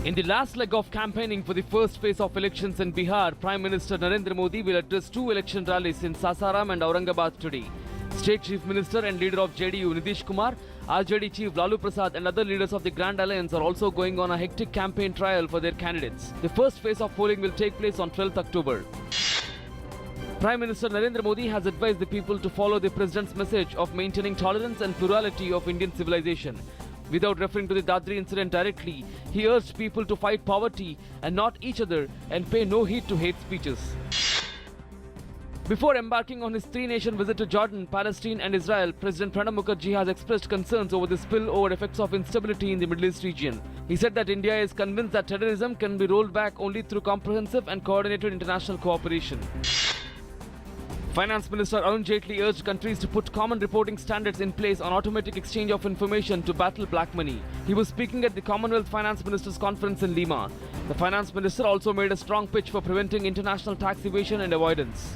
In the last leg of campaigning for the first phase of elections in Bihar, Prime Minister Narendra Modi will address two election rallies in Sasaram and Aurangabad today. State Chief Minister and leader of JDU Nitish Kumar, RJD Chief Lalu Prasad and other leaders of the Grand Alliance are also going on a hectic campaign trial for their candidates. The first phase of polling will take place on 12th October. Prime Minister Narendra Modi has advised the people to follow the President's message of maintaining tolerance and plurality of Indian civilization. Without referring to the Dadri incident directly, he urged people to fight poverty and not each other and pay no heed to hate speeches. Before embarking on his three-nation visit to Jordan, Palestine and Israel, President Pranab Mukherjee has expressed concerns over the spillover effects of instability in the Middle East region. He said that India is convinced that terrorism can be rolled back only through comprehensive and coordinated international cooperation. Finance Minister Arun Jaitley urged countries to put common reporting standards in place on automatic exchange of information to battle black money. He was speaking at the Commonwealth Finance Ministers Conference in Lima. The Finance Minister also made a strong pitch for preventing international tax evasion and avoidance.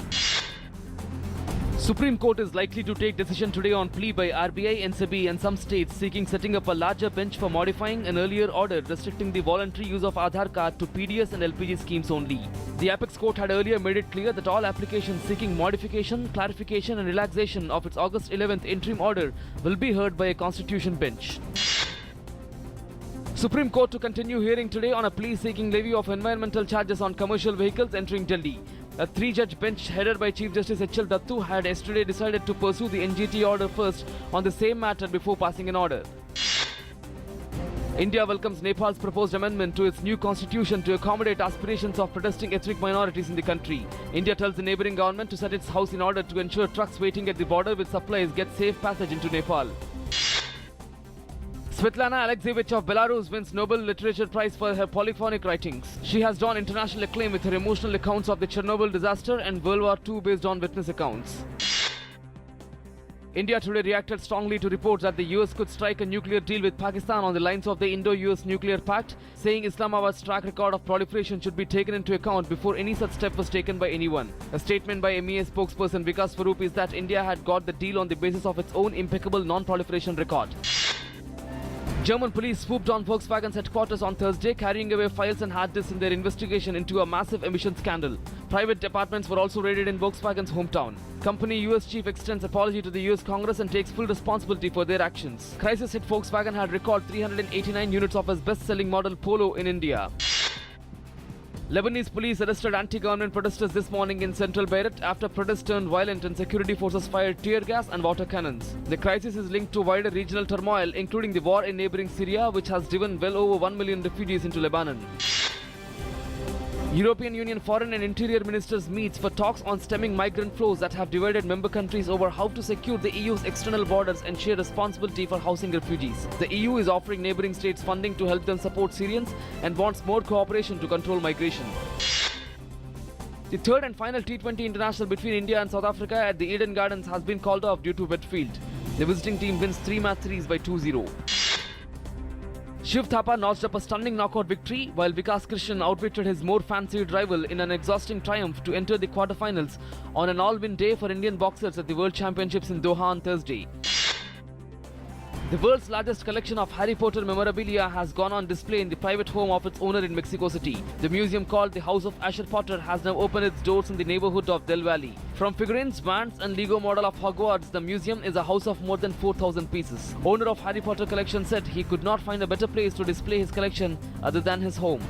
Supreme Court is likely to take decision today on plea by RBI, NSEBI and some states seeking setting up a larger bench for modifying an earlier order restricting the voluntary use of Aadhaar card to PDS and LPG schemes only. The Apex Court had earlier made it clear that all applications seeking modification, clarification and relaxation of its August 11th interim order will be heard by a constitution bench. Supreme Court to continue hearing today on a plea seeking levy of environmental charges on commercial vehicles entering Delhi. A three-judge bench headed by Chief Justice H.L. Dattu had yesterday decided to pursue the NGT order first on the same matter before passing an order. India welcomes Nepal's proposed amendment to its new constitution to accommodate aspirations of protesting ethnic minorities in the country. India tells the neighbouring government to set its house in order to ensure trucks waiting at the border with supplies get safe passage into Nepal. Svetlana Alexievich of Belarus wins Nobel Literature Prize for her polyphonic writings. She has drawn international acclaim with her emotional accounts of the Chernobyl disaster and World War II based on witness accounts. India today reacted strongly to reports that the US could strike a nuclear deal with Pakistan on the lines of the Indo-US Nuclear Pact, saying Islamabad's track record of proliferation should be taken into account before any such step was taken by anyone. A statement by MEA spokesperson Vikas Swarup is that India had got the deal on the basis of its own impeccable non-proliferation record. German police swooped on Volkswagen's headquarters on Thursday, carrying away files and hard disks in their investigation into a massive emission scandal. Private apartments were also raided in Volkswagen's hometown. Company US chief extends apology to the US Congress and takes full responsibility for their actions. Crisis hit Volkswagen had recorded 389 units of its best-selling model Polo in India. Lebanese police arrested anti-government protesters this morning in central Beirut after protests turned violent and security forces fired tear gas and water cannons. The crisis is linked to wider regional turmoil, including the war in neighboring Syria, which has driven well over 1 million refugees into Lebanon. European Union Foreign and Interior Ministers meets for talks on stemming migrant flows that have divided member countries over how to secure the EU's external borders and share responsibility for housing refugees. The EU is offering neighboring states funding to help them support Syrians and wants more cooperation to control migration. The third and final T20 international between India and South Africa at the Eden Gardens has been called off due to wet field. The visiting team wins 3-match series by 2-0. Shiv Thapa notched up a stunning knockout victory, while Vikas Krishan outwitted his more fancied rival in an exhausting triumph to enter the quarterfinals on an all-win day for Indian boxers at the World Championships in Doha on Thursday. The world's largest collection of Harry Potter memorabilia has gone on display in the private home of its owner in Mexico City. The museum called the House of Asher Potter has now opened its doors in the neighborhood of Del Valle. From figurines, wands and Lego model of Hogwarts, the museum is a house of more than 4,000 pieces. Owner of Harry Potter collection said he could not find a better place to display his collection other than his home.